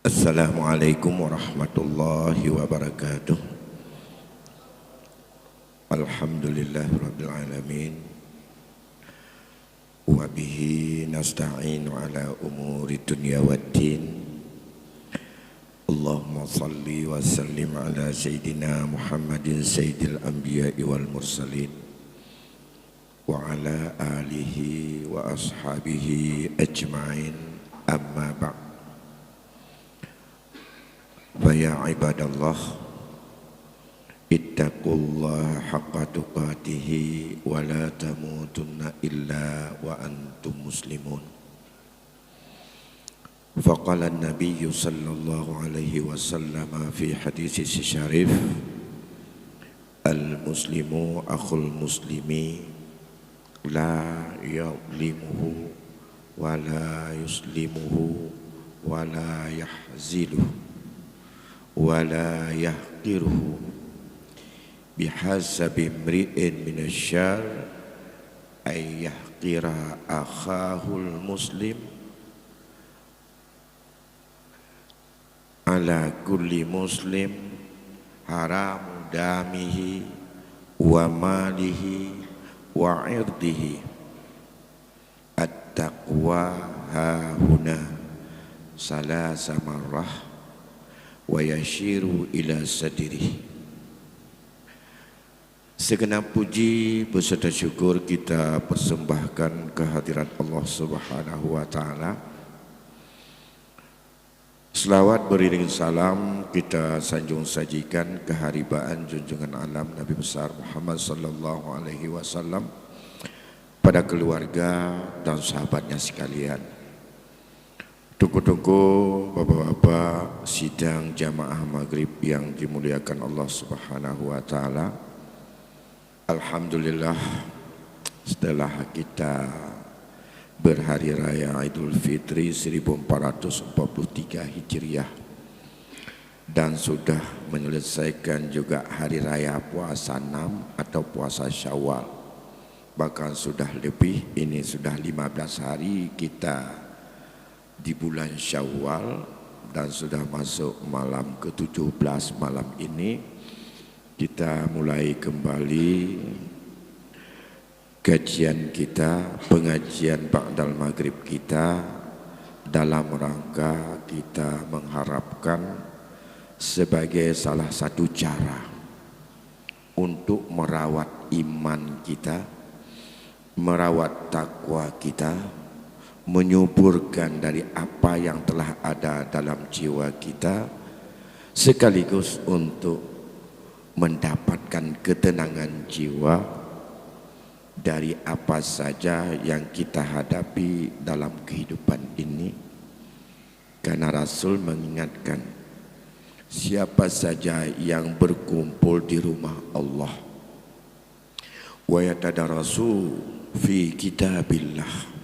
Assalamualaikum warahmatullahi wabarakatuh. Alhamdulillahirabbil alamin. Wa bihi nasta'inu ala umuri dunya waddin. Allahumma salli wa sallim ala sayyidina Muhammadin sayyidil anbiya'i wal mursalin wa ala alihi wa ashabihi ajma'in, amma ba'd. Faya ibadallah, ittaqullaha haqqa tuqatihi wa la tamutunna illa wa antum muslimun. Faqala an-nabiy sallallahu alaihi wasallam fi hadis syarif, al-muslimu akhul muslimi la yadlimuhu wa la yuslimuhu wa la yahziluhu wa la yahqiruhu bihasabi imri'in minasyarr ay yahqira akhahul muslim. Ala kulli muslim haramu damihi wa malihi wa irdihi. At-taqwa hahuna salasa marrah wa yashiru ila sadrihi. Segenap puji beserta syukur kita persembahkan kehadirat Allah Subhanahu wa taala. Selawat beriring salam kita sanjung sajikan keharibaan junjungan alam Nabi besar Muhammad sallallahu alaihi wasallam pada keluarga dan sahabatnya sekalian. Tunggu-tunggu bapak-bapak sidang jamaah maghrib yang dimuliakan Allah Subhanahu wa taala. Alhamdulillah, setelah kita berhari raya Idul Fitri 1443 Hijriah dan sudah menyelesaikan juga hari raya puasa 6 atau puasa Syawal, bahkan sudah lebih, ini sudah 15 hari kita di bulan Syawal dan sudah masuk malam ke-17. Malam ini kita mulai kembali kajian kita, pengajian ba'dal maghrib kita, dalam rangka kita mengharapkan sebagai salah satu cara untuk merawat iman kita, merawat takwa kita, menyuburkan dari apa yang telah ada dalam jiwa kita, sekaligus untuk mendapatkan ketenangan jiwa dari apa saja yang kita hadapi dalam kehidupan ini. Karena Rasul mengingatkan, siapa saja yang berkumpul di rumah Allah wa yatadarasu fi kitabillah,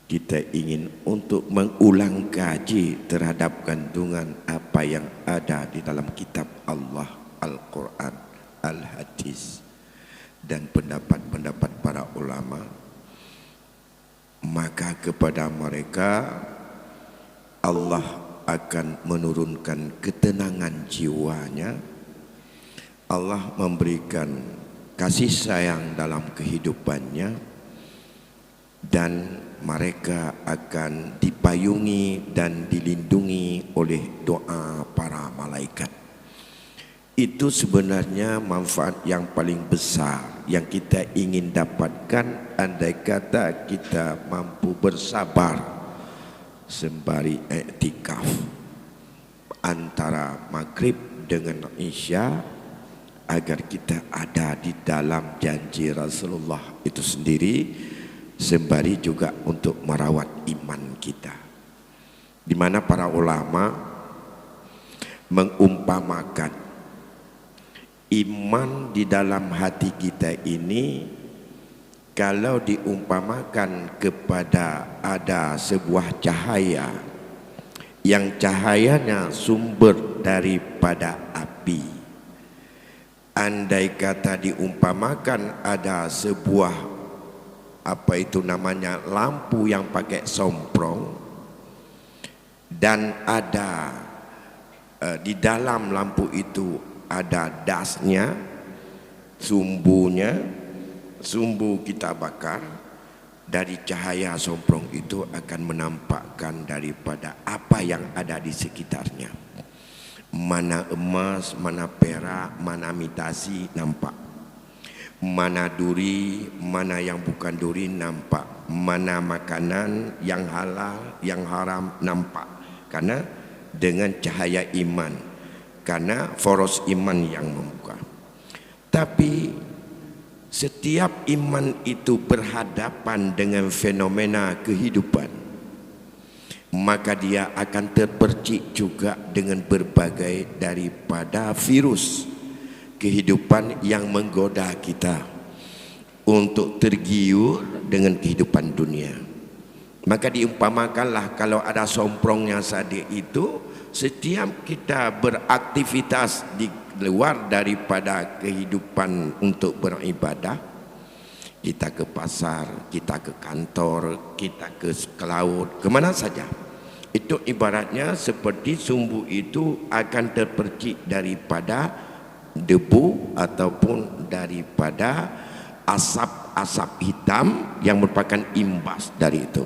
kita ingin untuk mengulang kaji terhadap kandungan apa yang ada di dalam kitab Allah, Al-Quran, Al-Hadis, dan pendapat-pendapat para ulama, maka kepada mereka Allah akan menurunkan ketenangan jiwanya. Allah memberikan kasih sayang dalam kehidupannya, dan mereka akan dipayungi dan dilindungi oleh doa para malaikat. Itu sebenarnya manfaat yang paling besar yang kita ingin dapatkan andai kata kita mampu bersabar sembari iktikaf antara maghrib dengan isya, agar kita ada di dalam janji Rasulullah itu sendiri, sembari juga untuk merawat iman kita, di mana para ulama mengumpamakan iman di dalam hati kita ini kalau diumpamakan kepada ada sebuah cahaya yang cahayanya sumber daripada api. Andai kata diumpamakan ada sebuah lampu yang pakai somprong, dan ada di dalam lampu itu ada dasnya, sumbunya, sumbu kita bakar. Dari cahaya somprong itu akan menampakkan daripada apa yang ada di sekitarnya. Mana emas, mana perak, mana imitasi nampak. Mana duri, mana yang bukan duri nampak. Mana makanan yang halal, yang haram nampak. Karena dengan cahaya iman, karena foros iman yang membuka. Tapi setiap iman itu berhadapan dengan fenomena kehidupan, maka dia akan terpercik juga dengan berbagai daripada virus kehidupan yang menggoda kita untuk tergiur dengan kehidupan dunia. Maka diumpamakanlah kalau ada somprongnya saja itu, setiap kita beraktivitas di luar daripada kehidupan untuk beribadah, kita ke pasar, kita ke kantor, kita ke laut, kemana saja, itu ibaratnya seperti sumbu itu akan terpercik daripada debu ataupun daripada asap-asap hitam yang merupakan imbas dari itu.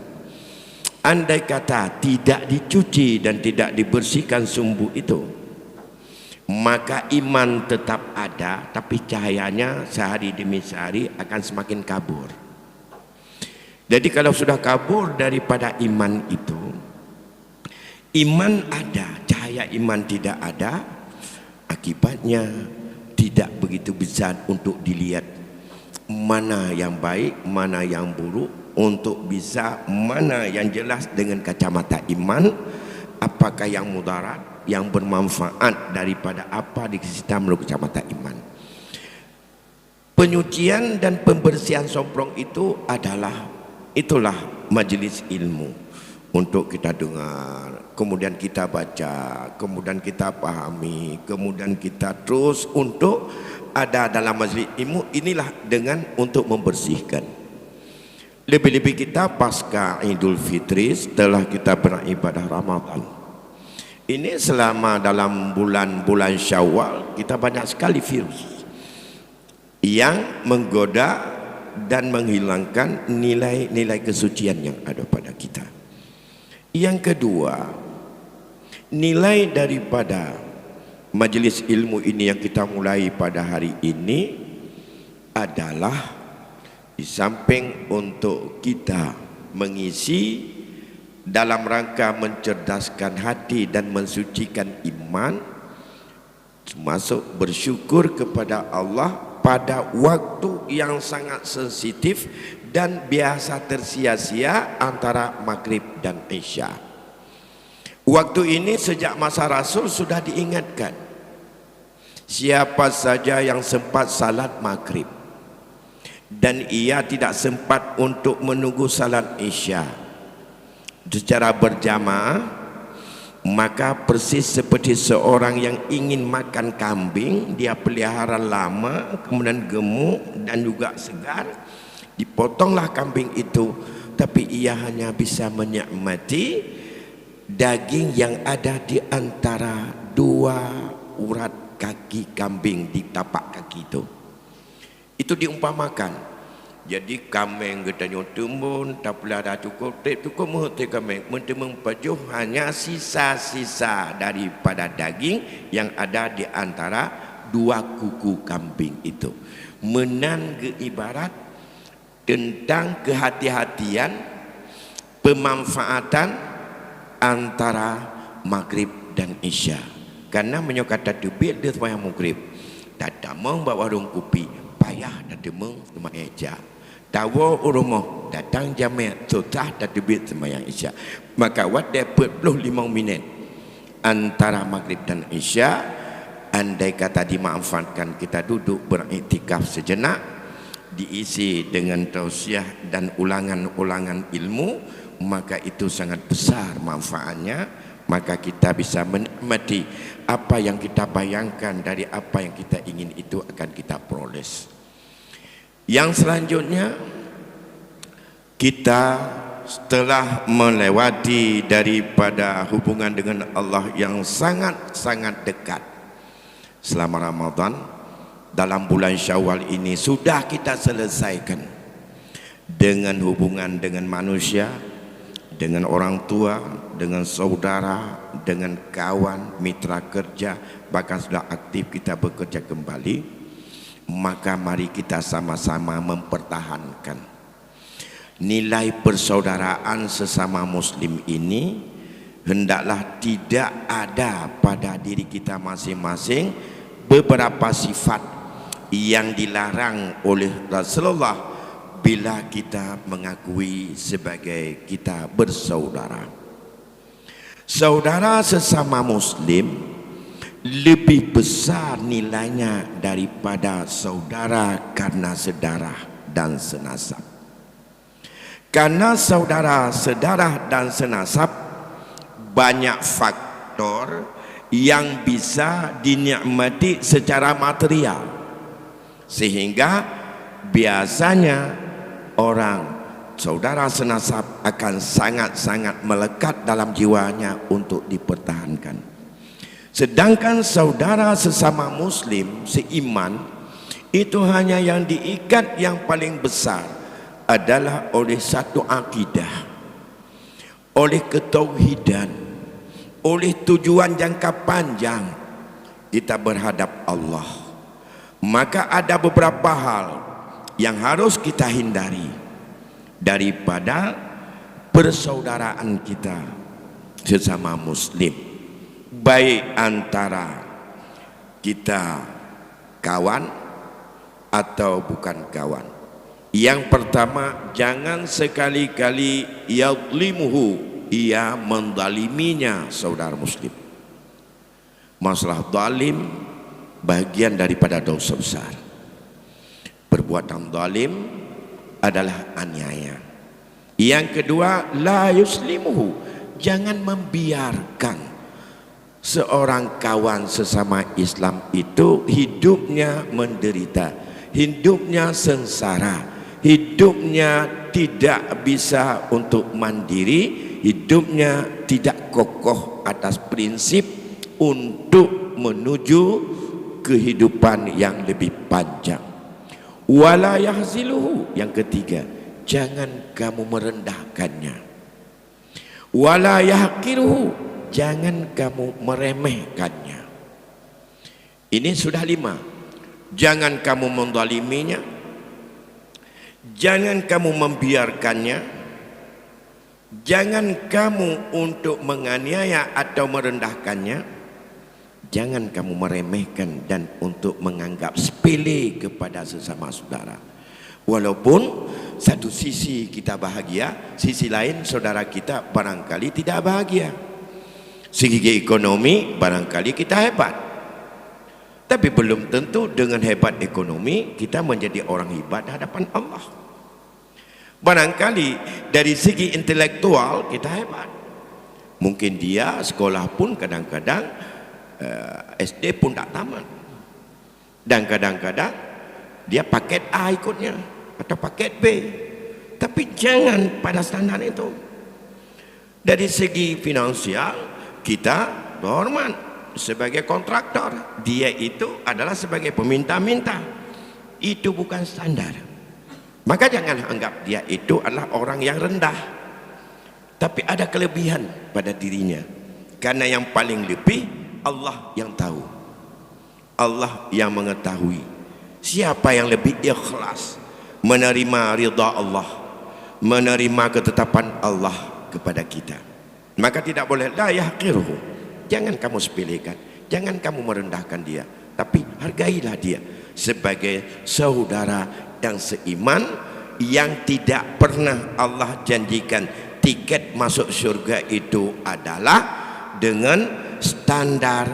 Andai kata tidak dicuci dan tidak dibersihkan sumbu itu, maka iman tetap ada, tapi cahayanya sehari demi sehari akan semakin kabur. Jadi kalau sudah kabur daripada iman itu, iman ada, cahaya iman tidak ada, akibatnya tidak begitu besar untuk dilihat mana yang baik, mana yang buruk, untuk bisa mana yang jelas dengan kacamata iman, apakah yang mudarat, yang bermanfaat daripada apa di kita melalui kacamata iman. Penyucian dan pembersihan somprong itu adalah, itulah majelis ilmu untuk kita dengar, kemudian kita baca, kemudian kita pahami, kemudian kita terus untuk ada dalam majelis ilmu inilah dengan untuk membersihkan. Lebih-lebih kita pasca Idul Fitri setelah kita beribadah Ramadan. Ini selama dalam bulan-bulan Syawal kita banyak sekali virus yang menggoda dan menghilangkan nilai-nilai kesucian yang ada pada kita. Yang kedua, nilai daripada majelis ilmu ini yang kita mulai pada hari ini adalah di samping untuk kita mengisi dalam rangka mencerdaskan hati dan mensucikan iman, termasuk bersyukur kepada Allah pada waktu yang sangat sensitif dan biasa tersia-sia antara maghrib dan isya. Waktu ini sejak masa Rasul sudah diingatkan, siapa saja yang sempat salat maghrib dan ia tidak sempat untuk menunggu salat isya secara berjamaah, maka persis seperti seorang yang ingin makan kambing, dia pelihara lama, kemudian gemuk dan juga segar, dipotonglah kambing itu, tapi ia hanya bisa menikmati daging yang ada di antara dua urat kaki kambing di tapak kaki itu. Itu diumpamakan. Jadi kambing katanya tumbun, tak pula ada cukup, cukup menghenti kambing, mentemupajuh hanya sisa-sisa daripada daging yang ada di antara dua kuku kambing itu. Menang ibarat tentang kehati-hatian pemanfaatan antara maghrib dan isya. Karena menyokata tubik dia sembahyang maghrib, tak damang bawa warung kopi, payah dah demeng sembahyang isya. Tawa rumah datang jamiat susah dah tubik sembahyang isya. Maka waktu 45 minit antara maghrib dan isya, andai kata dimanfaatkan kita duduk beriktikaf sejenak, diisi dengan tausiah dan ulangan-ulangan ilmu, maka itu sangat besar manfaatnya. Maka kita bisa menikmati apa yang kita bayangkan dari apa yang kita ingin itu akan kita peroleh. Yang selanjutnya, kita setelah melewati daripada hubungan dengan Allah yang sangat-sangat dekat selama Ramadan, dalam bulan Syawal ini sudah kita selesaikan dengan hubungan dengan manusia, dengan orang tua, dengan saudara, dengan kawan, mitra kerja, bahkan sudah aktif kita bekerja kembali. Maka mari kita sama-sama mempertahankan nilai persaudaraan sesama muslim ini. Hendaklah tidak ada pada diri kita masing-masing beberapa sifat yang dilarang oleh Rasulullah bila kita mengakui sebagai kita bersaudara. Saudara sesama muslim lebih besar nilainya daripada saudara karena sedarah dan senasab. Karena saudara sedarah dan senasab banyak faktor yang bisa dinikmati secara material, sehingga biasanya orang saudara senasab akan sangat-sangat melekat dalam jiwanya untuk dipertahankan. Sedangkan saudara sesama muslim seiman itu hanya yang diikat yang paling besar adalah oleh satu akidah, oleh ketauhidan, oleh tujuan jangka panjang kita berhadap Allah. Maka ada beberapa hal yang harus kita hindari daripada persaudaraan kita sesama muslim, baik antara kita kawan atau bukan kawan. Yang pertama, jangan sekali-kali yadlimuhu, ia mendaliminya saudara muslim. Masalah dalim bagian daripada dosa besar. Perbuatan dalim adalah aniaya. Yang kedua, la yuslimuhu, jangan membiarkan seorang kawan sesama Islam itu hidupnya menderita, hidupnya sengsara, hidupnya tidak bisa untuk mandiri, hidupnya tidak kokoh atas prinsip untuk menuju kehidupan yang lebih panjang. Wala yahziluhu, yang ketiga, jangan kamu merendahkannya. Wala yahqiruhu, jangan kamu meremehkannya. Ini sudah 5. Jangan kamu menzaliminya, jangan kamu membiarkannya, jangan kamu untuk menganiaya atau merendahkannya, jangan kamu meremehkan dan untuk menganggap sepele kepada sesama saudara. Walaupun satu sisi kita bahagia, sisi lain saudara kita barangkali tidak bahagia. Segi ekonomi barangkali kita hebat, tapi belum tentu dengan hebat ekonomi kita menjadi orang hebat di hadapan Allah. Barangkali dari segi intelektual kita hebat, mungkin dia sekolah pun kadang-kadang SD pun tak tamat, dan kadang-kadang dia paket A ikutnya atau paket B, tapi jangan pada standar itu. Dari segi finansial kita berhormat sebagai kontraktor, dia itu adalah sebagai peminta-minta, itu bukan standar. Maka jangan anggap dia itu adalah orang yang rendah, tapi ada kelebihan pada dirinya, karena yang paling lebih Allah yang tahu, Allah yang mengetahui siapa yang lebih ikhlas menerima ridha Allah, menerima ketetapan Allah kepada kita. Maka tidak boleh la yahqiruhu, jangan kamu sepelekan, jangan kamu merendahkan dia, tapi hargailah dia sebagai saudara yang seiman, yang tidak pernah Allah janjikan tiket masuk surga itu adalah dengan standar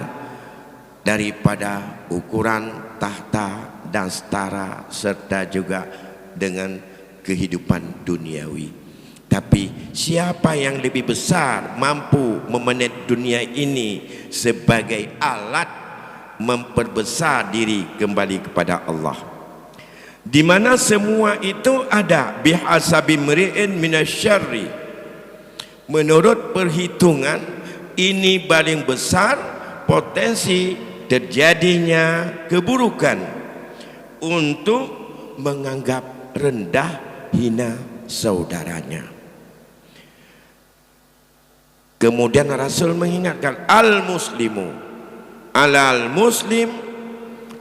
daripada ukuran tahta dan setara, serta juga dengan kehidupan duniawi. Tapi siapa yang lebih besar mampu memanage dunia ini sebagai alat memperbesar diri kembali kepada Allah, di mana semua itu ada bihasabi mri'in minasyarri Menurut perhitungan, ini paling besar potensi terjadinya keburukan untuk menganggap rendah, hina saudaranya. Kemudian Rasul mengingatkan, al-muslimu alal muslim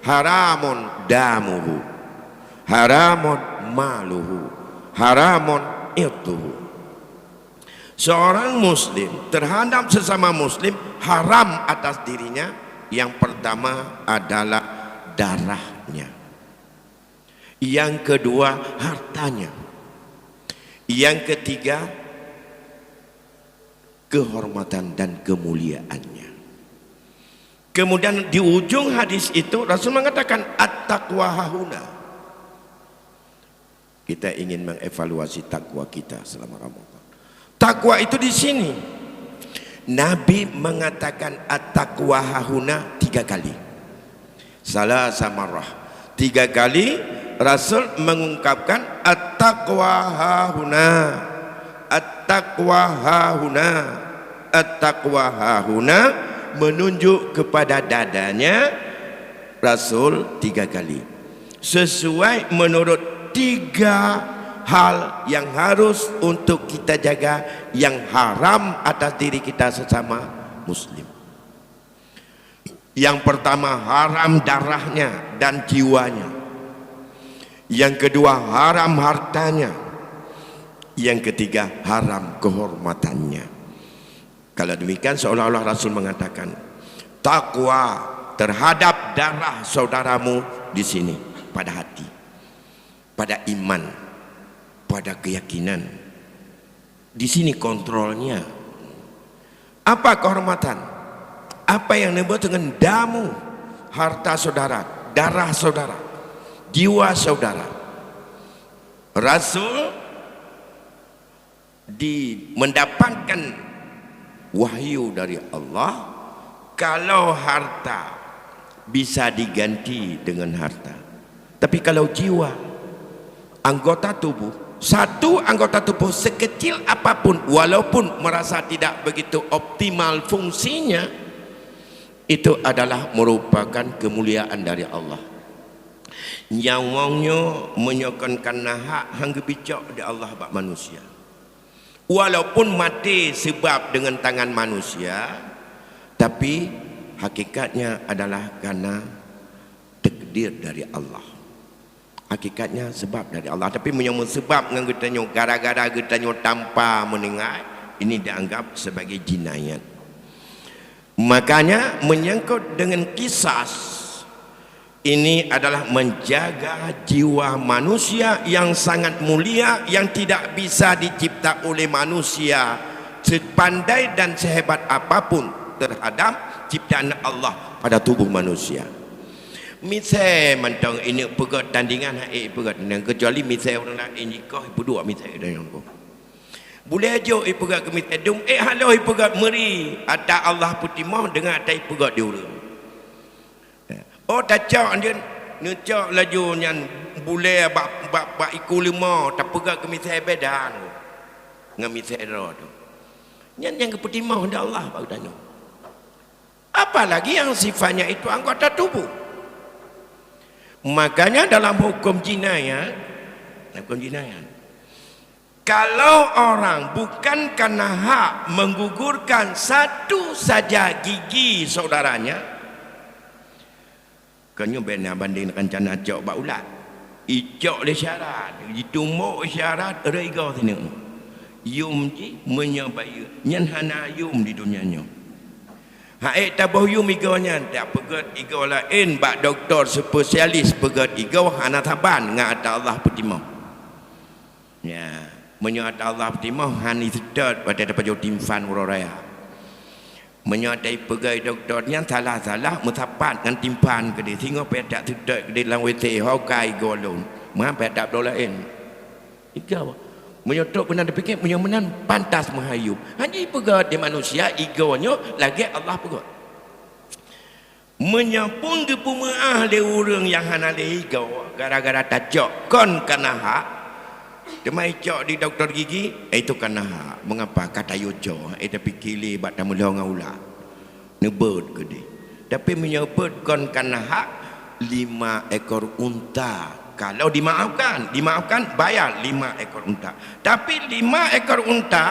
haramun damuhu, haramun maluhu, haramun irtuhu. Seorang muslim terhadap sesama muslim haram atas dirinya. Yang pertama adalah darahnya, yang kedua hartanya, yang ketiga kehormatan dan kemuliaannya. Kemudian di ujung hadis itu Rasul mengatakan at-taqwa hahuna. Kita ingin mengevaluasi takwa kita selama Ramadan. Takwa itu di sini. Nabi mengatakan at-taqwa hahuna 3 kali. Salah samarrah. 3 kali Rasul mengungkapkan at-taqwa hahuna, at-taqwa hahuna, at-taqwa hahuna, menunjuk kepada dadanya Rasul 3 kali. Sesuai menurut 3 hal yang harus untuk kita jaga, yang haram atas diri kita sesama muslim. Yang pertama haram darahnya dan jiwanya. Yang kedua haram hartanya. Yang ketiga haram kehormatannya. Kalau demikian seolah-olah Rasul mengatakan takwa terhadap darah saudaramu di sini, pada hati, pada iman, pada keyakinan. Di sini kontrolnya. Apa kehormatan? Apa yang disebut dengan damu, harta saudara, darah saudara, jiwa saudara. Rasul mendapatkan wahyu dari Allah, kalau harta bisa diganti dengan harta, tapi kalau jiwa, anggota tubuh, satu anggota tubuh sekecil apapun, walaupun merasa tidak begitu optimal fungsinya, itu adalah merupakan kemuliaan dari Allah. Nyawangnya menyokonkan hak hangga bicak di Allah bak manusia. Walaupun mati sebab dengan tangan manusia, tapi hakikatnya adalah karena takdir dari Allah. Hakikatnya sebab dari Allah, tapi menyebut sebab dengan getanya gara-gara getanya tanpa mendengar, ini dianggap sebagai jinayat. Makanya menyangkut dengan kisas, ini adalah menjaga jiwa manusia yang sangat mulia, yang tidak bisa dicipta oleh manusia sepandai dan sehebat apapun terhadap ciptaan Allah pada tubuh manusia. Misal mentang ini pegat tandingan pegat, kecuali misal orang lain nikah berdua misal dengan aku. Boleh aja pegat ke misal dum halo pegat meri ada Allah putimah dengan atai pegat dia orang. Oh tak cak dia necak laju nyan boleh bak iku lima tak pegat ke misal bedan dengan misal ro tu. Nyan yang keputimah dah Allah bak tanya. Apalagi yang sifatnya itu anggota tubuh. Makanya dalam hukum jinayat, kalau orang bukan karena hak menggugurkan satu saja gigi saudaranya, kanyo benar banding dengan cana cok bak ulat, icok le syarat, ditumuk syarat rega sini, yum ji menyabai, nyan hana yum di dunianya. Haik tabuh yum iganya tak pegat igau lain bak doktor spesialis pegat igau hana taban ngata Allah putimah. Ya, menyat Allah putimah hani sedot pada dapat jauh timfan uraya. Menyatai pegai doktornya salah-salah mutapat dengan timpan ke dia sehingga pedak sedot ke dia dalam WC hokai golong. Mah pedak dolain. Igau menyotok benar dipikir menyemenan pantas menghayup. Hanya pegat di manusia igaunya lagi Allah pegat. Menyapung ke pumaah le urang yang hana le igau gara-gara tajak kon kana hak Demai cok di doktor gigi, itu karena hak. Mengapa kata yojo? Tapi kili bat tamu ngau ula. Nebut gede. Tapi menyebutkan karena hak 5 ekor unta. Kalau dimaafkan bayar 5 ekor unta. Tapi 5 ekor unta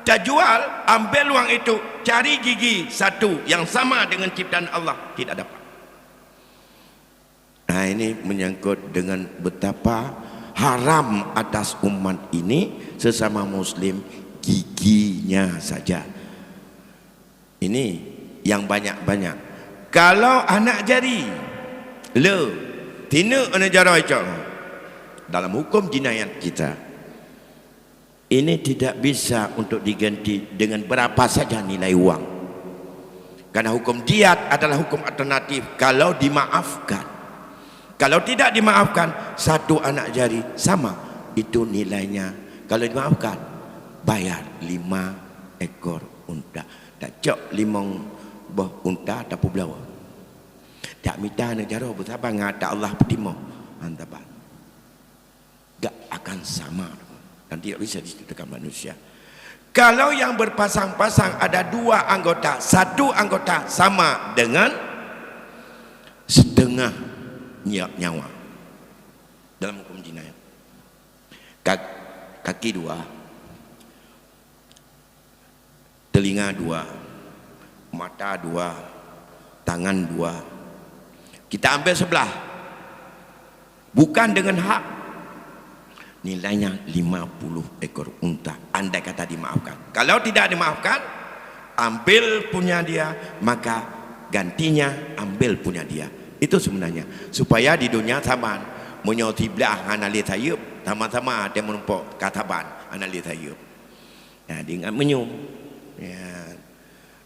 kita jual, ambil uang itu, cari gigi satu yang sama dengan ciptaan Allah, tidak dapat. Nah, ini menyangkut dengan betapa haram atas umat ini sesama muslim giginya saja. Ini yang banyak-banyak. Kalau anak jari tina anak jari dalam hukum jinayat kita ini tidak bisa untuk diganti dengan berapa saja nilai uang, karena hukum diat adalah hukum alternatif kalau dimaafkan. Kalau tidak dimaafkan, 1 anak jari sama itu nilainya. Kalau dimaafkan, bayar 5 ekor unta. Tak cok 5 buah unta tak belawa. Tak minta negara betapa ngata Allah petimo antapan. Gak akan sama dan tidak bisa diceritakan manusia. Kalau yang berpasang-pasang ada 2 anggota, 1 anggota sama dengan setengah nyawa dalam hukum jinayat. Kaki 2, telinga 2, mata 2, tangan 2, kita ambil sebelah bukan dengan hak, nilainya 50 ekor unta andai kata dimaafkan. Kalau tidak dimaafkan, ambil punya dia, maka gantinya ambil punya dia. Itu sebenarnya supaya di dunia taban menyoti belah analit hayup sama-sama dia menumpuk kataban analit hayup. Ya, dia ingat menyum. Ya.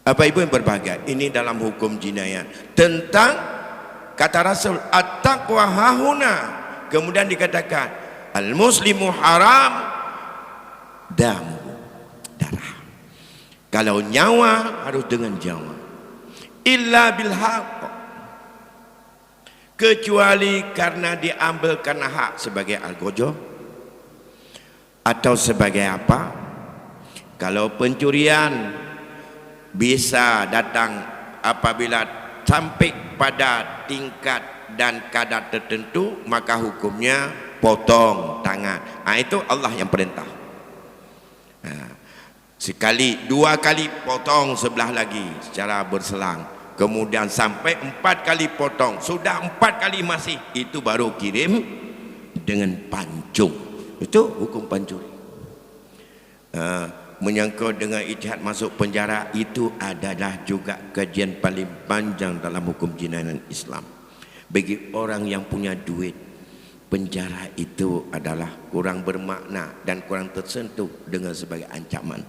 Apa ibu yang berbahagia, ini dalam hukum jinayat tentang kata Rasul at-taqwa hahuna, kemudian dikatakan al-muslimu haram damu, darah. Kalau nyawa harus dengan nyawa, illa bil haqq, kecuali karena diambil karena hak sebagai algojo atau sebagai apa. Kalau pencurian bisa datang apabila sampai pada tingkat dan kadar tertentu, maka hukumnya potong tangan. Itu Allah yang perintah. Sekali, 2 kali potong sebelah lagi secara berselang. Kemudian sampai 4 kali potong, sudah 4 kali masih, itu baru kirim dengan pancung. Itu hukum pancuri. Menyangkut dengan ijtihad masuk penjara, itu adalah juga kajian paling panjang dalam hukum jinayat Islam. Bagi orang yang punya duit, penjara itu adalah kurang bermakna dan kurang tersentuh dengan sebagai ancaman,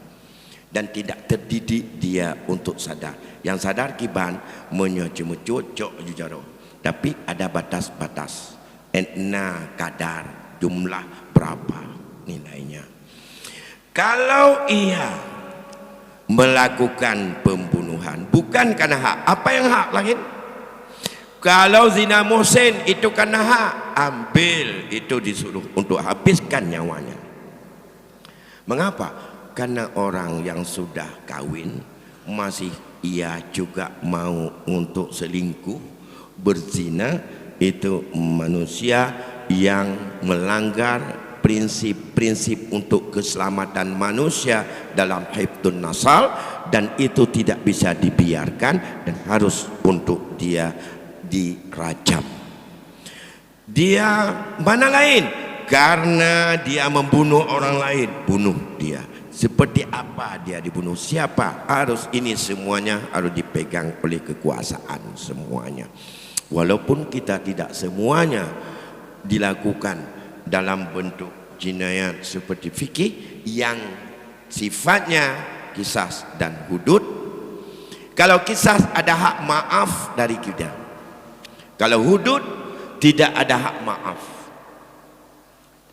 dan tidak terdidik dia untuk sadar. Yang sadar kiban menyocemucut jujaro, tapi ada batas-batas, enna kadar jumlah berapa nilainya. Kalau ia melakukan pembunuhan bukan karena hak, apa yang hak lain? Kalau zina muhsin itu karena hak, ambil itu, disuruh untuk habiskan nyawanya. Mengapa? Karena orang yang sudah kawin masih ia juga mau untuk selingkuh, berzina, itu manusia yang melanggar prinsip-prinsip untuk keselamatan manusia dalam hifdzun nasal, dan itu tidak bisa dibiarkan dan harus untuk dia dirajam. Dia mana lain? Karena dia membunuh orang lain, bunuh dia. Seperti apa dia dibunuh, siapa, harus ini semuanya harus dipegang oleh kekuasaan semuanya. Walaupun kita tidak semuanya dilakukan dalam bentuk jinayat seperti fikih yang sifatnya kisas dan hudud. Kalau kisas ada hak maaf dari kita, kalau hudud tidak ada hak maaf.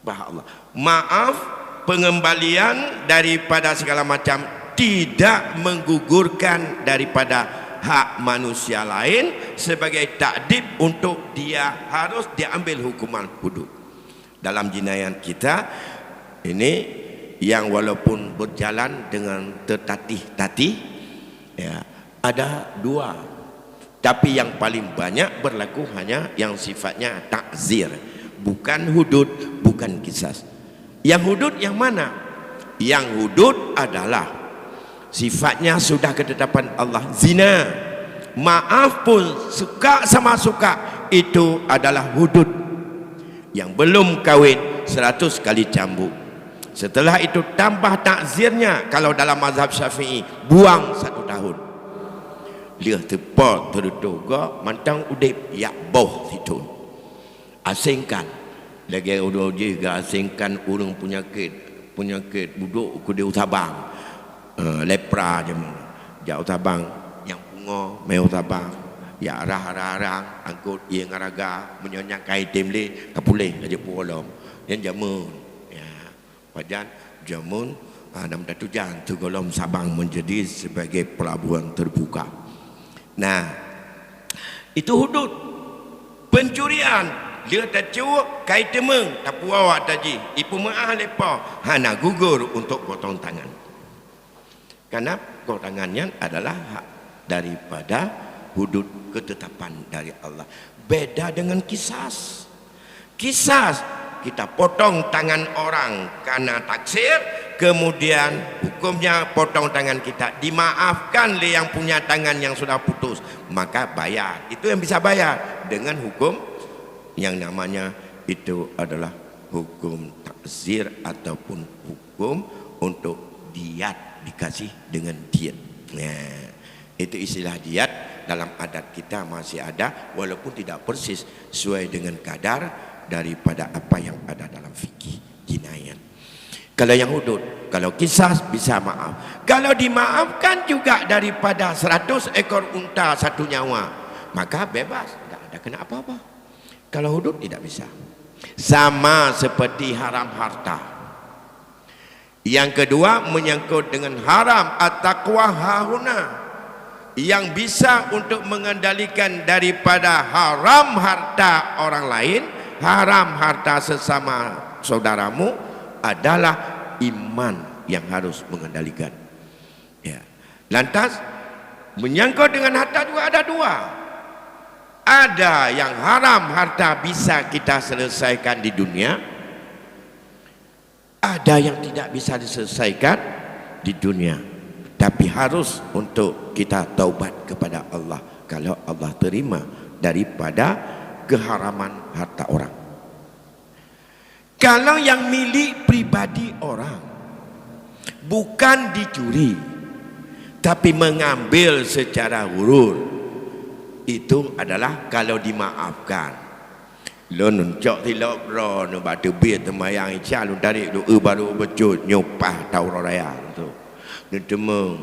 Allah, maaf, pengembalian daripada segala macam tidak menggugurkan daripada hak manusia lain sebagai takdib untuk dia harus diambil hukuman hudud. Dalam jinayat kita Ini yang walaupun berjalan dengan tertatih-tatih, ya, ada dua. Tapi yang paling banyak berlaku hanya yang sifatnya takzir, bukan hudud, bukan kisas. Yang hudud yang mana? Yang hudud adalah sifatnya sudah ketetapan Allah, zina, maaf pun suka sama suka, itu adalah hudud. Yang belum kahwin 100 kali cambuk. Setelah itu tambah takzirnya, kalau dalam mazhab Syafi'i buang 1 tahun. Dia tepat terduga mantang udip ya boh situ. Asingkan. Lagi udah juga asingkan orang penyakit buduk ke dia utabang. Lepra je mana. Ja utabang yang bunga mai utabang. Ya arah-arah angkut ia ngaraga menyonyak kai temle kapuleh aja puolom. Yang jamun. Ya. Wajan jamun nam datujan Tugolom Sabang menjadi sebagai pelabuhan terbuka. Nah, itu hudud. Pencurian dia tak cuak kai temeng tak puawa taji ipu maah lepa hana gugur untuk potong tangan. Karena potong tangannya adalah hak daripada hudud ketetapan dari Allah. Beda dengan kisas. Kisas kita potong tangan orang karena taksir, kemudian hukumnya potong tangan kita dimaafkan oleh yang punya tangan yang sudah putus, maka bayar. Itu yang bisa bayar dengan hukum yang namanya itu adalah hukum takzir ataupun hukum untuk diat, dikasih dengan diat. Nah, itu istilah diat dalam adat kita masih ada, walaupun tidak persis sesuai dengan kadar daripada apa yang ada dalam fikih jinayat. Kalau yang hudud, kalau kisas bisa maaf. Kalau dimaafkan juga daripada 100 ekor unta 1 nyawa, maka bebas, tidak ada kena apa-apa. Kalau hudud tidak bisa. Sama seperti haram harta. Yang kedua menyangkut dengan haram at-taqwa hahuna, yang bisa untuk mengendalikan daripada haram harta orang lain, haram harta sesama saudaramu, adalah iman yang harus mengendalikan. Ya. Lantas menyangkut dengan harta juga ada dua. Ada yang haram harta bisa kita selesaikan di dunia, ada yang tidak bisa diselesaikan di dunia, tapi harus untuk kita taubat kepada Allah kalau Allah terima daripada keharaman harta orang. Kalau yang milik pribadi orang bukan dicuri tapi mengambil secara hurur, itu adalah kalau dimaafkan. Lo nuncok tilok bro nu batu bir temayang ica lu tarik lu baru becut nyopah tau raya tu. Nu temeng.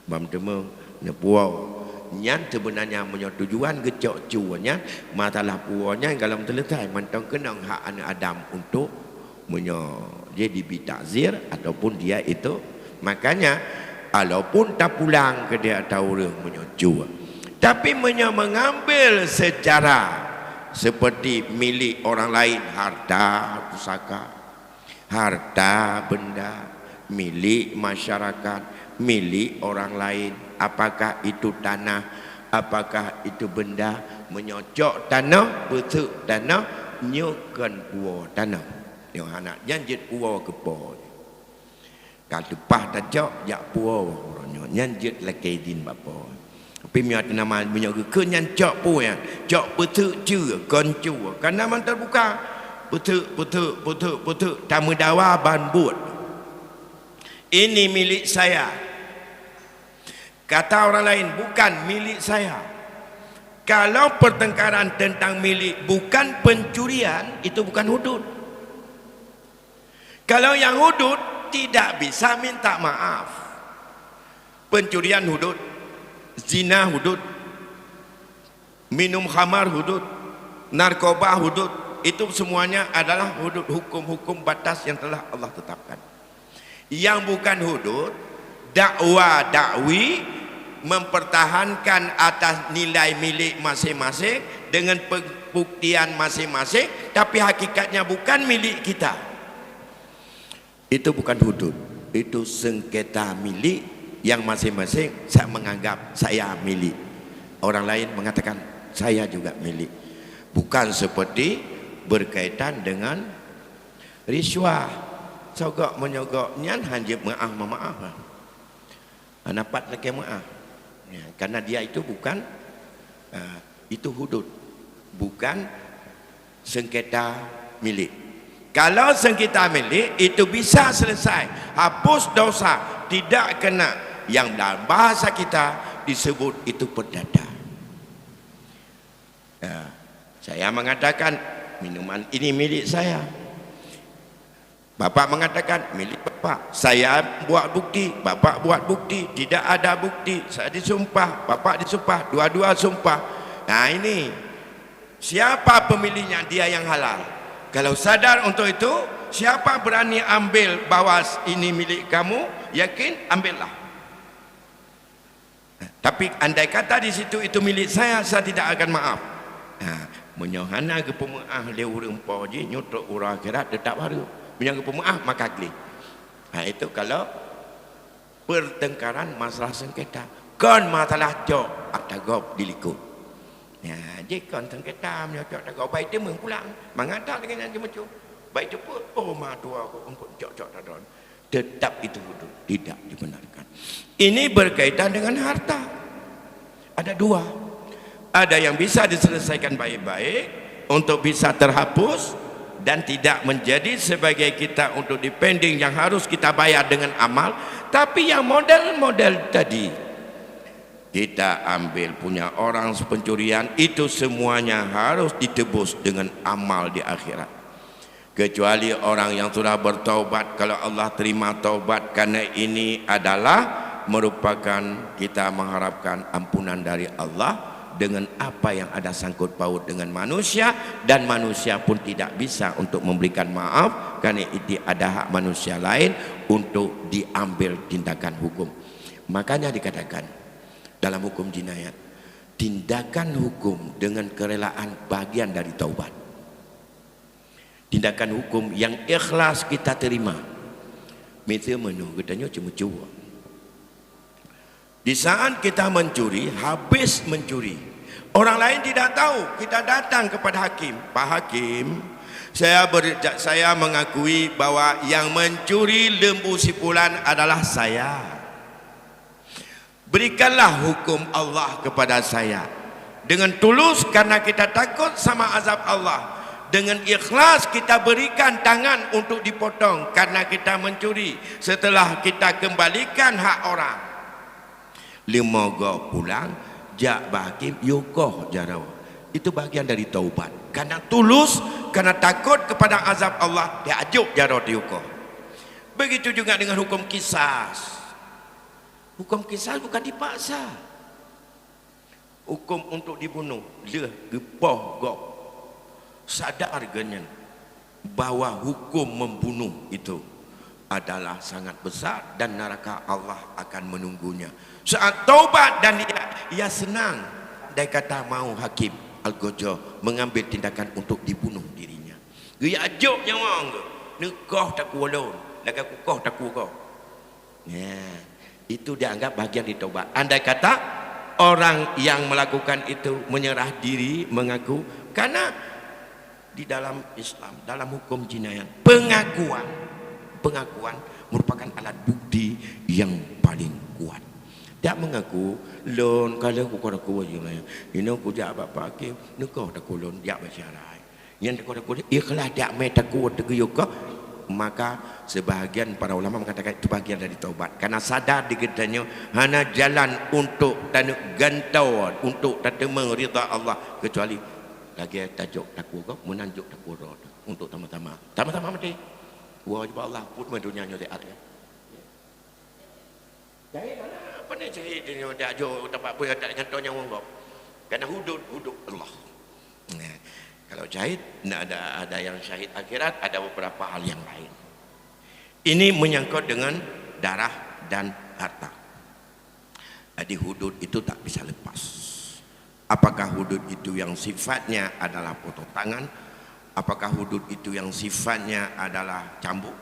Bam temeng nu puau. Nyan sebenarnya punya tujuan gecok cuanya, masalah puanya kalau terletak mantang kenang hak anak Adam untuk punya dia dibitakzir ataupun dia itu, makanya walaupun tak pulang ke dia tahu orang punya cua, tapi mengambil secara seperti milik orang lain, harta pusaka, harta benda milik masyarakat, milik orang lain. Apakah itu tanah, apakah itu benda, menyocok tanah, betul tanah, nyokan puau tanah. Yang anak janjit puau kepo. Kalau tepah tak jok, jak puau orangnya. Janjit laki din bapa. Tapi miat nama menyok ke nyancok puau ya. Jok betul cu, koncu. Karena man terbuka. Betul. Tamu dawa ban buat. Ini milik saya. Kata orang lain, bukan milik saya. Kalau pertengkaran tentang milik bukan pencurian, itu bukan hudud. Kalau yang hudud tidak bisa minta maaf. Pencurian hudud, zina hudud, minum khamar hudud, narkoba hudud, itu semuanya adalah hudud, hukum-hukum batas yang telah Allah tetapkan. Yang bukan hudud, dakwi mempertahankan atas nilai milik masing-masing dengan pembuktian masing-masing, tapi hakikatnya bukan milik kita. Itu bukan hudud, itu sengketa milik yang masing-masing saya menganggap saya milik, orang lain mengatakan saya juga milik. Bukan seperti berkaitan dengan riswah, sogok menyogok nyan hanya maaf napat lagi maaf ya, karena dia itu bukan itu hudud, bukan sengketa milik. Kalau sengketa milik itu bisa selesai, hapus dosa, tidak kena, yang dalam bahasa kita disebut itu perdata. Saya mengatakan minuman ini milik saya, bapak mengatakan milik bapak, saya buat bukti, bapak buat bukti, tidak ada bukti, saya disumpah, bapak disumpah, dua-dua sumpah. Nah ini siapa pemiliknya? Dia yang halal. Kalau sadar untuk itu, siapa berani ambil bahwa ini milik kamu, yakin ambillah. Tapi andai kata di situ itu milik saya tidak akan maaf. Menyohana ke pemaaf dia urang poji nyutruk urang akhirat tetap baru. Menyang ke pemaaf maka kli. Itu kalau pertengkaran masalah sengketa. Kon masalah jok atagop dilikut. Ya, jika sengketa menyocok atagop baik dia pulang. Mengadak dengan yang macam. Baik dia pun ma tua aku untuk jok tadon. Tetap itu hudud, tidak dibenarkan. Ini berkaitan dengan harta. Ada dua. Ada yang bisa diselesaikan baik-baik untuk bisa terhapus dan tidak menjadi sebagai kita untuk depending yang harus kita bayar dengan amal. Tapi yang model-model tadi kita ambil punya orang pencurian, itu semuanya harus ditebus dengan amal di akhirat. Kecuali orang yang sudah bertaubat, kalau Allah terima taubat, karena ini adalah merupakan kita mengharapkan ampunan dari Allah dengan apa yang ada sangkut paut dengan manusia, dan manusia pun tidak bisa untuk memberikan maaf karena itu ada hak manusia lain untuk diambil tindakan hukum. Makanya dikatakan dalam hukum jinayat, tindakan hukum dengan kerelaan bagian dari taubat. Tindakan hukum yang ikhlas kita terima. Mesti menu katanya cuma cuba. Di saat kita mencuri, habis mencuri, orang lain tidak tahu, kita datang kepada hakim, Pak Hakim, saya mengakui bahwa yang mencuri lembu sipulan adalah saya. Berikanlah hukum Allah kepada saya dengan tulus karena kita takut sama azab Allah. Dengan ikhlas kita berikan tangan untuk dipotong karena kita mencuri. Setelah kita kembalikan hak orang, limogo pulang, jak bahakim yokoh jarawa. Itu bagian dari taubat. Karena tulus, karena takut kepada azab Allah, dia ajuk jarawa yokoh. Begitu juga dengan hukum kisas. Hukum kisas bukan dipaksa. Hukum untuk dibunuh, dia gepoh gop. Sadar genyen bahwa hukum membunuh itu adalah sangat besar dan neraka Allah akan menunggunya. Saat taubat dan ia senang, dia kata mau hakim Al-Gojo mengambil tindakan untuk dibunuh dirinya. Dia ajuk nyawa nekoh tak kuolon, laga kukoh tak kukoh. Ya, itu dianggap bagian di taubat. Andai kata orang yang melakukan itu menyerah diri, mengaku, karena di dalam Islam, dalam hukum jinayat, pengakuan merupakan alat bukti yang paling kuat. Dia mengaku, lon kalau aku kau aku aja lah. Ini aku jak apa hakim, nekau tak lon jak bercerai. Yang aku ikhlas dia metaku teguyuka, maka sebahagian para ulama mengatakan itu bagian dari taubat. Karena sadar dikitanya hanya jalan untuk dan gantau untuk terima ridha Allah, kecuali lagi tajuk takwa kau menanjuk takwa untuk sama-sama mati. Wajib Allah pun mendunia nyote arya. Jahit mana apa ni jahit ni dak jo tempat pun tak ngantonya wong kau. Karena hudud Allah. Nah, kalau jahit ada yang syahid akhirat, ada beberapa hal yang lain. Ini menyangkut dengan darah dan harta. Jadi hudud itu tak bisa lepas. Apakah hudud itu yang sifatnya adalah potong tangan? Apakah hudud itu yang sifatnya adalah cambuk?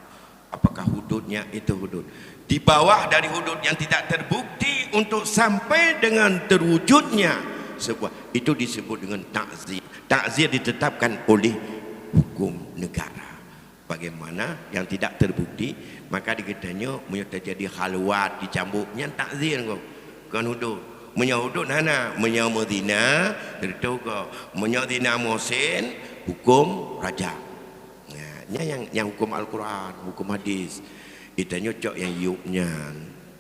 Apakah hududnya itu hudud? Di bawah dari hudud yang tidak terbukti untuk sampai dengan terwujudnya sebuah, itu disebut dengan takzir. Takzir ditetapkan oleh hukum negara. Bagaimana yang tidak terbukti, maka dikatanya terjadi khalwat dicambuknya takzir kau kan hudud. Menyahudud hana menyamudina itu kau menyadina musin hukum raja. Yang hukum Al-Quran, hukum hadis, itu nyocok yang yuknya,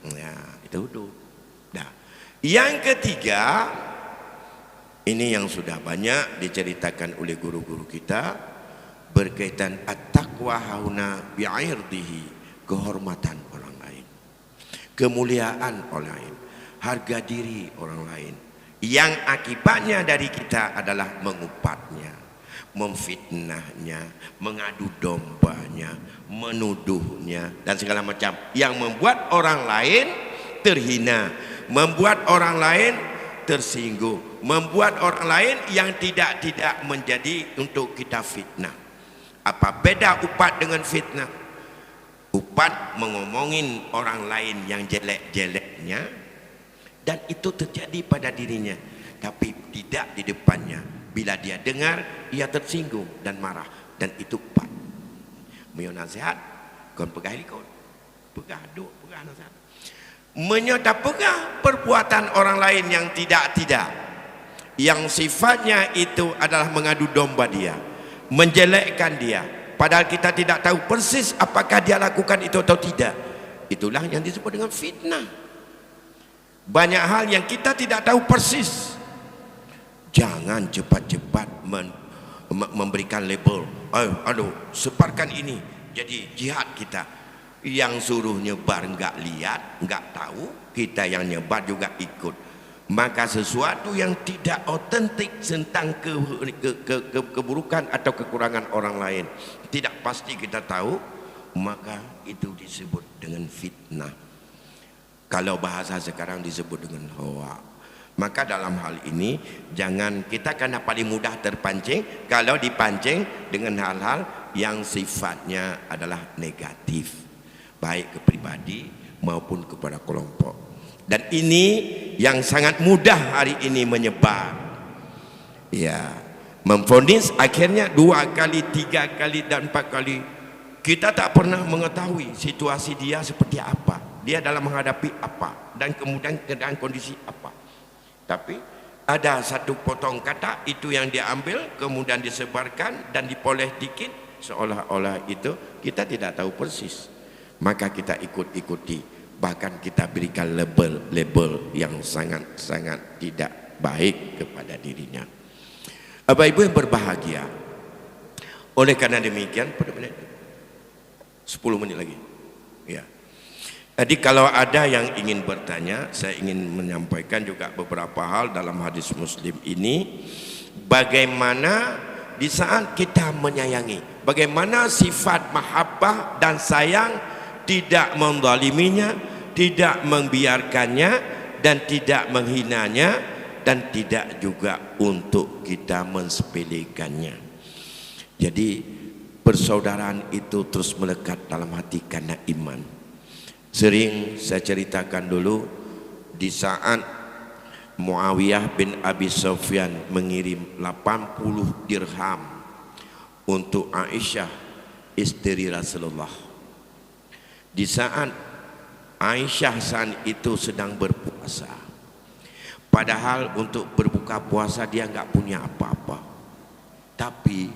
ya, itu hudud. Nah, yang ketiga, ini yang sudah banyak diceritakan oleh guru-guru kita, berkaitan at-taqwa hauna bi'irdihi, kehormatan orang lain, kemuliaan orang lain, harga diri orang lain, yang akibatnya dari kita adalah mengupatnya, memfitnahnya, mengadu dombanya, menuduhnya, dan segala macam yang membuat orang lain terhina, membuat orang lain tersinggung, membuat orang lain yang tidak menjadi untuk kita fitnah. Apa beda upat dengan fitnah? Upat mengomongin orang lain yang jelek-jeleknya, dan itu terjadi pada dirinya, tapi tidak di depannya. Bila dia dengar, ia tersinggung dan marah, dan itu upat. Menyo nasihat, kon pegah likon, pegah duk, pegah nasihat. Menyo tak pegah perbuatan orang lain yang tidak, yang sifatnya itu adalah mengadu domba dia, menjelekkan dia, padahal kita tidak tahu persis apakah dia lakukan itu atau tidak. Itulah yang disebut dengan fitnah. Banyak hal yang kita tidak tahu persis. Jangan cepat-cepat memberikan label, aduh sebarkan ini jadi jihad kita. Yang suruh nyebar enggak lihat, enggak tahu, kita yang nyebar juga ikut. Maka sesuatu yang tidak otentik tentang keburukan atau kekurangan orang lain, tidak pasti kita tahu, maka itu disebut dengan fitnah. Kalau bahasa sekarang disebut dengan hawa. Maka dalam hal ini jangan kita, karena paling mudah terpancing kalau dipancing dengan hal-hal yang sifatnya adalah negatif, baik ke pribadi maupun kepada kelompok. Dan ini yang sangat mudah hari ini menyebar, ya, memvonis akhirnya 2 kali, 3 kali dan 4 kali. Kita tak pernah mengetahui situasi dia seperti apa, dia dalam menghadapi apa, dan kemudian keadaan kondisi apa. Tapi ada satu potong kata itu yang dia ambil, kemudian disebarkan dan dipoleh dikit, seolah-olah itu kita tidak tahu persis. Maka kita ikuti, bahkan kita berikan label yang sangat-sangat tidak baik kepada dirinya. Bapak Ibu yang berbahagia, oleh karena demikian, 10 menit lagi, ya. Jadi kalau ada yang ingin bertanya, saya ingin menyampaikan juga beberapa hal dalam hadis Muslim ini. Bagaimana di saat kita menyayangi, bagaimana sifat mahabbah dan sayang tidak menzaliminya, tidak membiarkannya, dan tidak menghinanya, dan tidak juga untuk kita mensepelekannya. Jadi persaudaraan itu terus melekat dalam hati karena iman. Sering saya ceritakan dulu, di saat Muawiyah bin Abi Sufyan mengirim 80 dirham untuk Aisyah istri Rasulullah. Di saat Aisyah saat itu sedang berpuasa, padahal untuk berbuka puasa dia nggak punya apa-apa. Tapi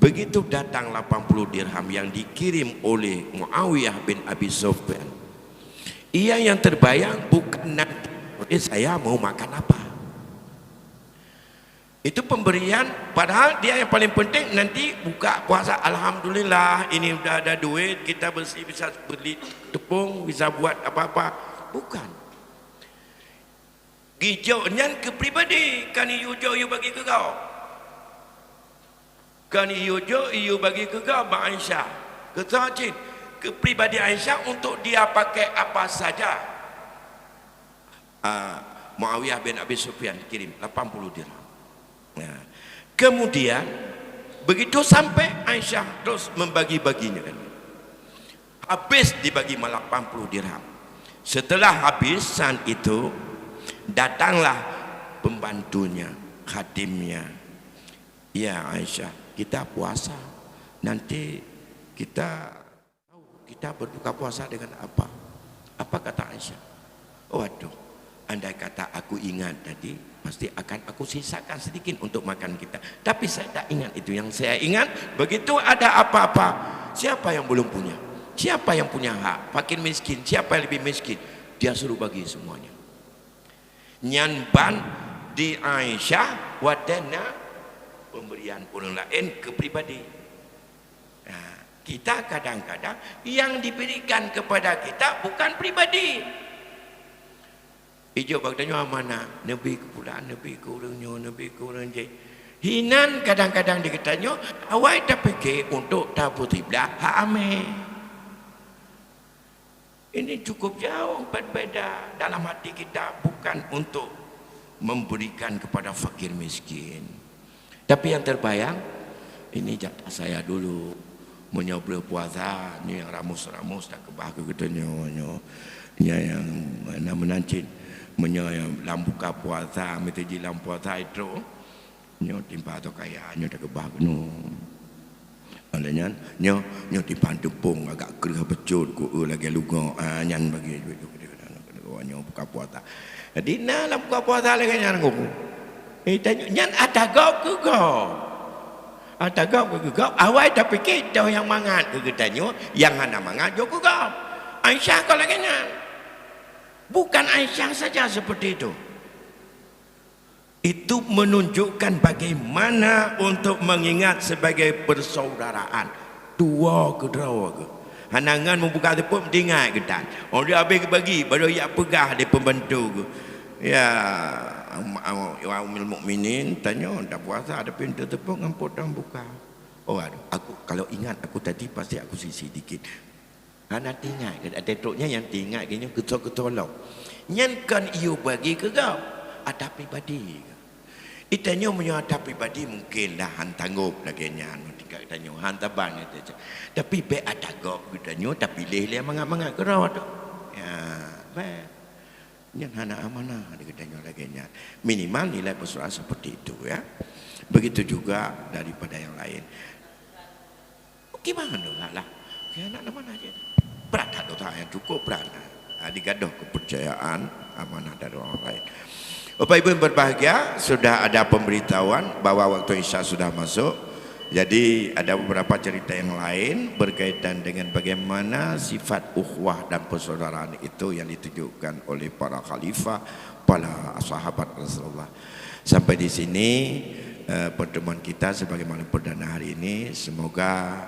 begitu datang 80 dirham yang dikirim oleh Muawiyah bin Abi Sufyan, ia yang terbayang bukan nanti saya mau makan apa. Itu pemberian, padahal dia yang paling penting nanti buka puasa, alhamdulillah ini udah ada duit, kita bersih, bisa beli tepung, bisa buat apa-apa. Bukan. Hijaunya ke pribadi, kan hijau you bagi ke kau. Kan hijau you bagi ke kau, Mbak Aisyah. Ketajin ke pribadi Aisyah untuk dia pakai apa saja. Muawiyah bin Abi Sufyan kirim 80 dirham. Nah, kemudian begitu sampai Aisyah terus membagi-baginya. Habis dibagi 80 dirham. Setelah habisan itu, datanglah pembantunya, khadimnya. Ya Aisyah, kita puasa. Nanti kita berbuka puasa dengan apa? Apa kata Aisyah? Waduh, andai kata aku ingat tadi, pasti akan aku sisakan sedikit untuk makan kita. Tapi saya tak ingat itu. Yang saya ingat, begitu ada apa-apa, siapa yang belum punya? Siapa yang punya hak? Fakir miskin, siapa yang lebih miskin? Dia suruh bagi semuanya. Nyanban di Aisyah, wadana pemberian orang lain ke pribadi. Nah, kita kadang-kadang yang diberikan kepada kita bukan pribadi. Ijo bagdanya mana? Nabi ke pulaan, Nabi ke orangnya, Nabi ke orang je. Hinan kadang-kadang dikatanya, awak tak fikir untuk tabu tiblah hak ame. Ini cukup jauh berbeda dalam hati kita, bukan untuk memberikan kepada fakir miskin. Tapi yang terbayang, ini jatah saya dulu menyobel puasa, ni yang ramus-ramus tak kebah ke katanya, yang mana menancin, yang lambuka puasa, mesti lam puasa itu, nyo timpa atau kaya, nyo tak kebah ke no. Alanya nyo timpa tepung agak kerah becut ku lagi lugo, nyan bagi duit nyo buka puasa. Jadi na lam buka puasa lagi nyan ku. Tanya nyan ada gau ke gau. Ada gau ke gau. Awai dah fikir dah yang mangat ke katanya, yang hana mangat jo ke gau. Aisyah kau lagi nyan. Bukan Aisyah saja seperti itu. Itu menunjukkan bagaimana untuk mengingat sebagai persaudaraan. Dua ke dua ke. Hanangan membuka tepuk tinggal ke tak. Oh dia habis bagi baru ia pegah dia pembantu ke. Ya Ummul Mukminin tanya dah puasa ada pintu tepuk ngampun dan buka. Oh aduh, aku kalau ingat aku tadi pasti aku sisi dikit. Hana tinggal ada tetruknya yang tinggal gini ketolong. Nyankan iyo bagi ke kau ada pribadi. Itanya punya ada pribadi mungkin dah han tanggup lagi nyan tinggal tanya han tabang itu. Tapi be ada gop katanya tapi pilih mangat-mangat ke rawat tu. Ya, baik. Yang hana amanah katanya lagi nyan. Minimal nilai persaudaraan seperti itu ya. Begitu juga daripada yang lain. Gimana lah? Kena mana aja. Berat dosa yang cukup berat. Digaduh kepercayaan amanah dari orang lain. Bapak Ibu yang berbahagia, sudah ada pemberitahuan bahwa waktu Isya sudah masuk. Jadi ada beberapa cerita yang lain berkaitan dengan bagaimana sifat ukhuwah dan persaudaraan itu yang ditunjukkan oleh para khalifah, para sahabat Rasulullah. Sampai di sini pertemuan kita sebagaimana perdana hari ini. Semoga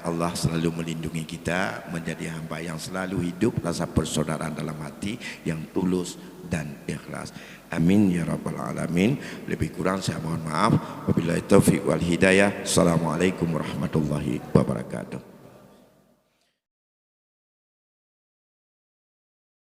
Allah selalu melindungi kita menjadi hamba yang selalu hidup rasa persaudaraan dalam hati yang tulus dan ikhlas. Amin ya rabbal alamin. Lebih kurang saya mohon maaf. Wabillahi taufiq wal hidayah. Assalamualaikum warahmatullahi wabarakatuh.